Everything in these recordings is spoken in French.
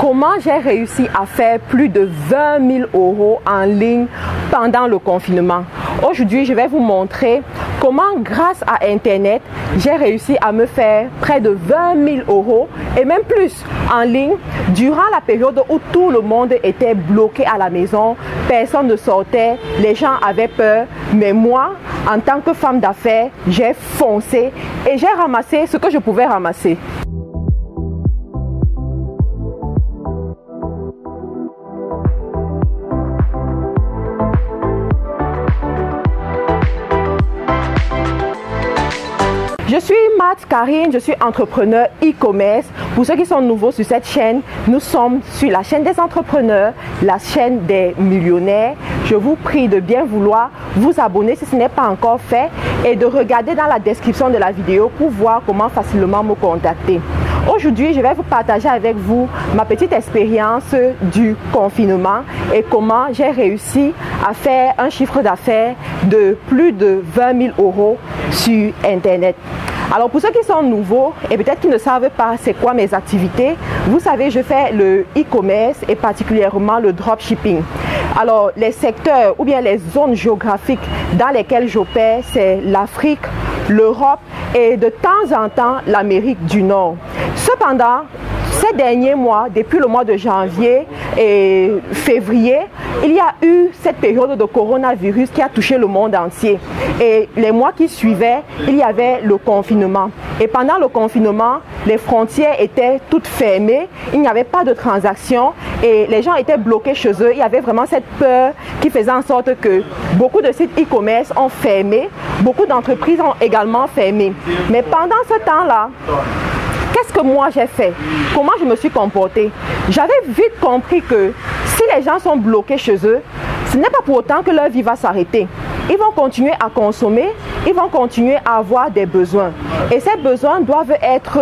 Comment j'ai réussi à faire plus de 20 000 € en ligne pendant le confinement? Aujourd'hui, je vais vous montrer comment, grâce à Internet, j'ai réussi à me faire près de 20 000 € et même plus en ligne durant la période où tout le monde était bloqué à la maison, personne ne sortait, les gens avaient peur. Mais moi, en tant que femme d'affaires, j'ai foncé et j'ai ramassé ce que je pouvais ramasser. Je suis Mat Karine, je suis entrepreneur e-commerce. Pour ceux qui sont nouveaux sur cette chaîne, nous sommes sur la chaîne des entrepreneurs, la chaîne des millionnaires. Je vous prie de bien vouloir vous abonner si ce n'est pas encore fait et de regarder dans la description de la vidéo pour voir comment facilement me contacter. Aujourd'hui, je vais vous partager avec vous ma petite expérience du confinement et comment j'ai réussi à faire un chiffre d'affaires de plus de 20 000 € sur Internet. Alors pour ceux qui sont nouveaux et peut-être qui ne savent pas c'est quoi mes activités, vous savez, je fais le e-commerce et particulièrement le dropshipping. Alors les secteurs ou bien les zones géographiques dans lesquelles j'opère, c'est l'Afrique, l'Europe et de temps en temps l'Amérique du Nord. Cependant, ces derniers mois, depuis le mois de janvier et février, il y a eu cette période de coronavirus qui a touché le monde entier. Et les mois qui suivaient, il y avait le confinement. Et pendant le confinement, les frontières étaient toutes fermées, il n'y avait pas de transactions et les gens étaient bloqués chez eux. Il y avait vraiment cette peur qui faisait en sorte que beaucoup de sites e-commerce ont fermé, beaucoup d'entreprises ont également fermé. Mais pendant ce temps-là, qu'est-ce que moi j'ai fait? Comment je me suis comportée? J'avais vite compris que si les gens sont bloqués chez eux, ce n'est pas pour autant que leur vie va s'arrêter. Ils vont continuer à consommer, ils vont continuer à avoir des besoins. Et ces besoins doivent être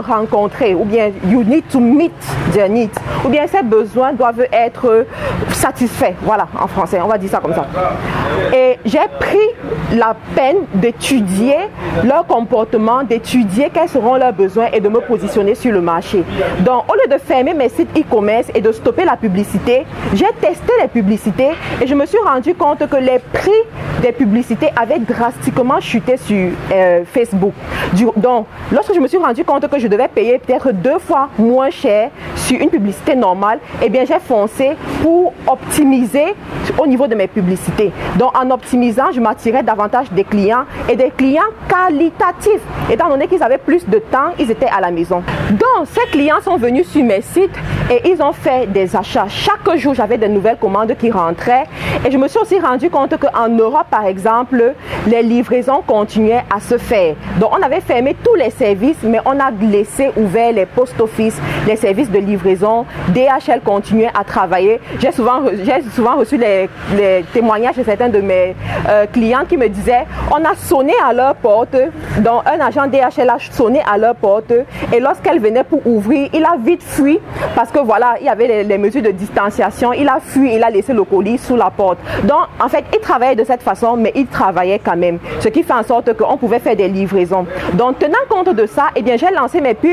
rencontrés, ou bien you need to meet their needs, ou bien ces besoins doivent être satisfaits. Voilà, en français, on va dire ça comme ça. Et j'ai pris la peine d'étudier leur comportement, d'étudier quels seront leurs besoins et de me positionner sur le marché. Donc, au lieu de fermer mes sites e-commerce et de stopper la publicité, j'ai testé les publicités et je me suis rendu compte que les prix des publicités avaient drastiquement chuté sur Facebook. Donc, lorsque je me suis rendu compte que je devais payer peut-être 2 fois moins cher sur une publicité normale, eh bien, j'ai foncé pour optimiser au niveau de mes publicités. Donc, en optimisant, je m'attirais davantage des clients et des clients qualitatifs. Étant donné qu'ils avaient plus de temps, ils étaient à la maison. Donc, ces clients sont venus sur mes sites et ils ont fait des achats. Chaque jour, j'avais de nouvelles commandes qui rentraient. Et je me suis aussi rendu compte qu'en Europe, par exemple, les livraisons continuaient à se faire. Donc, on avait fermé tous les services, mais on a laissé ouvert les post-office, les services de livraison. DHL continuait à travailler. J'ai souvent reçu les témoignages de certains de mes clients qui me disaient, on a sonné à leur porte. Donc, un agent DHL a sonné à leur porte. Et lorsqu'elle venait pour ouvrir, il a vite fui parce que voilà, il y avait les mesures de distanciation. Il a fui, il a laissé le colis sous la porte. Donc, en fait, il travaillait de cette façon, mais il travaillait quand même. Ce qui fait en sorte qu'on pouvait faire des livraisons. Donc, tenant compte de ça, eh bien, j'ai lancé mes pubs,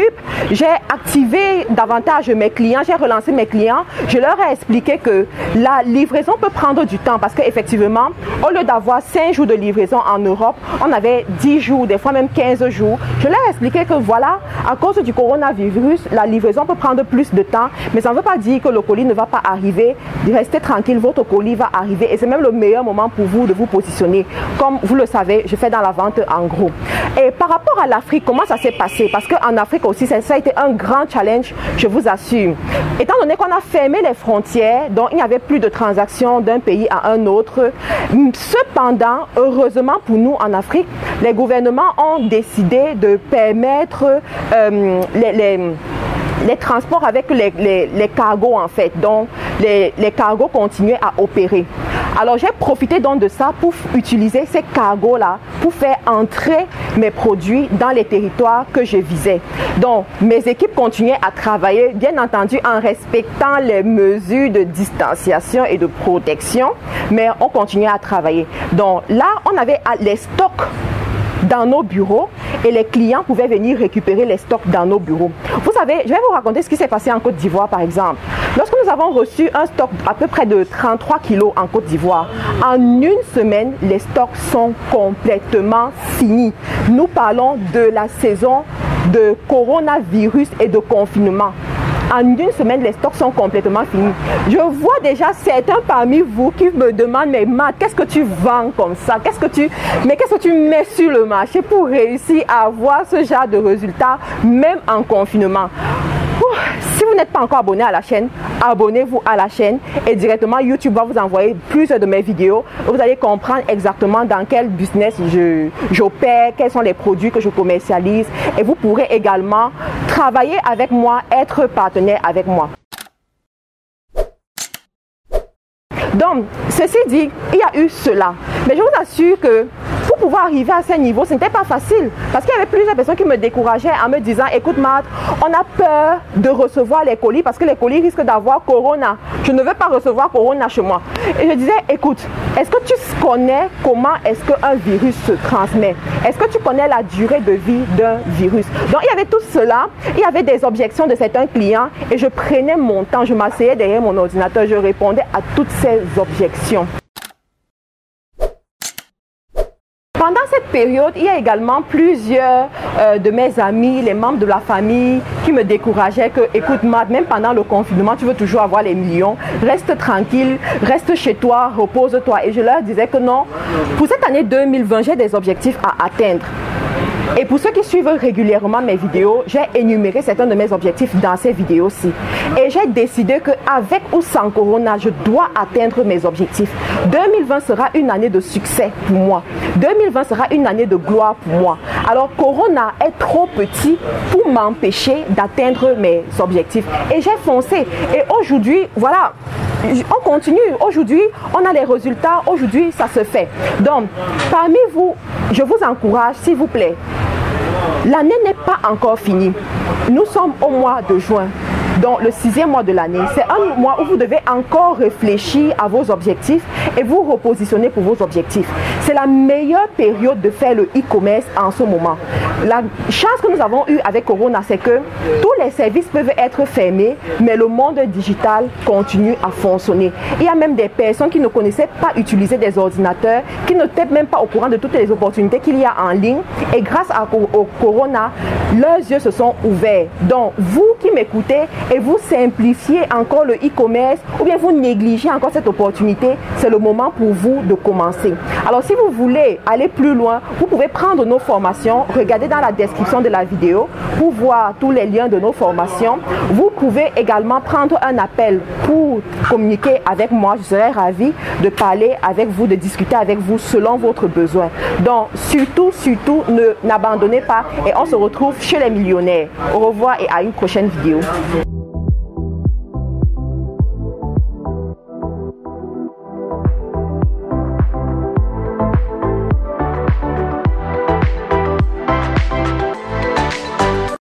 j'ai activé davantage mes clients, j'ai relancé mes clients. Je leur ai expliqué que la livraison peut prendre du temps parce qu'effectivement, au lieu d'avoir 5 jours de livraison en Europe, on avait 10 jours, des fois même 15 jours. Je leur ai expliqué que voilà, à cause du coronavirus, la livraison peut prendre plus de temps, mais ça ne veut pas dire que le colis ne va pas arriver. Restez tranquille, votre colis va arriver et c'est même le meilleur moment pour vous de vous positionner. Comme vous le savez, je fais dans la vente en gros. Et par rapport à l'Afrique, comment ça s'est passé? Parce qu'en Afrique aussi, ça a été un grand challenge, je vous assure. Étant donné qu'on a fermé les frontières, donc il n'y avait plus de transactions d'un pays à un autre. Cependant, heureusement pour nous en Afrique, les gouvernements ont décidé de permettre les transports avec les cargos en fait. Donc les cargos continuaient à opérer. Alors j'ai profité donc de ça pour utiliser ces cargos là pour faire entrer mes produits dans les territoires que je visais. Donc mes équipes continuaient à travailler, bien entendu en respectant les mesures de distanciation et de protection, mais on continuait à travailler. Donc là on avait les stocks dans nos bureaux et les clients pouvaient venir récupérer les stocks dans nos bureaux. Vous savez, je vais vous raconter ce qui s'est passé en Côte d'Ivoire par exemple. Lorsque nous avons reçu un stock à peu près de 33 kilos en Côte d'Ivoire, en une semaine, les stocks sont complètement finis. Nous parlons de la saison de coronavirus et de confinement. En une semaine, les stocks sont complètement finis. Je vois déjà certains parmi vous qui me demandent, mais Matt, qu'est-ce que tu vends comme ça? Qu'est-ce que tu mets sur le marché pour réussir à avoir ce genre de résultats, même en confinement? Si vous n'êtes pas encore abonné à la chaîne, abonnez-vous à la chaîne et directement YouTube va vous envoyer plusieurs de mes vidéos. Vous allez comprendre exactement dans quel business j'opère, quels sont les produits que je commercialise et vous pourrez également travailler avec moi, être partenaire avec moi. Donc, ceci dit, il y a eu cela. Mais je vous assure que pour pouvoir arriver à ce niveau, ce n'était pas facile. Parce qu'il y avait plusieurs personnes qui me décourageaient en me disant, écoute Matt, on a peur de recevoir les colis parce que les colis risquent d'avoir corona. Je ne veux pas recevoir corona chez moi. Et je disais, écoute, est-ce que tu connais comment est-ce qu'un virus se transmet? Est-ce que tu connais la durée de vie d'un virus? Donc, il y avait tout cela. Il y avait des objections de certains clients et je prenais mon temps, je m'asseyais derrière mon ordinateur, je répondais à toutes ces objections. Pendant cette période, il y a également plusieurs de mes amis, les membres de la famille qui me décourageaient que, écoute Matt, même pendant le confinement, tu veux toujours avoir les millions, reste tranquille, reste chez toi, repose-toi. Et je leur disais que non, pour cette année 2020, j'ai des objectifs à atteindre. Et pour ceux qui suivent régulièrement mes vidéos, j'ai énuméré certains de mes objectifs dans ces vidéos-ci. Et j'ai décidé qu'avec ou sans corona, je dois atteindre mes objectifs. 2020 sera une année de succès pour moi. 2020 sera une année de gloire pour moi. Alors, corona est trop petit pour m'empêcher d'atteindre mes objectifs. Et j'ai foncé. Et aujourd'hui, voilà, on continue. Aujourd'hui, on a les résultats. Aujourd'hui, ça se fait. Donc, parmi vous, je vous encourage, s'il vous plaît, l'année n'est pas encore finie. Nous sommes au mois de juin. Donc le 6e mois de l'année, c'est un mois où vous devez encore réfléchir à vos objectifs et vous repositionner pour vos objectifs. C'est la meilleure période de faire le e-commerce en ce moment. La chance que nous avons eue avec Corona, c'est que tous les services peuvent être fermés, mais le monde digital continue à fonctionner. Il y a même des personnes qui ne connaissaient pas utiliser des ordinateurs, qui n'étaient même pas au courant de toutes les opportunités qu'il y a en ligne. Et grâce au Corona, leurs yeux se sont ouverts. Donc, vous qui m'écoutez, et vous simplifiez encore le e-commerce ou bien vous négligez encore cette opportunité, c'est le moment pour vous de commencer. Alors si vous voulez aller plus loin, vous pouvez prendre nos formations, regardez dans la description de la vidéo pour voir tous les liens de nos formations. Vous pouvez également prendre un appel pour communiquer avec moi, je serai ravie de parler avec vous, de discuter avec vous selon votre besoin. Donc surtout, n'abandonnez pas et on se retrouve chez les millionnaires. Au revoir et à une prochaine vidéo.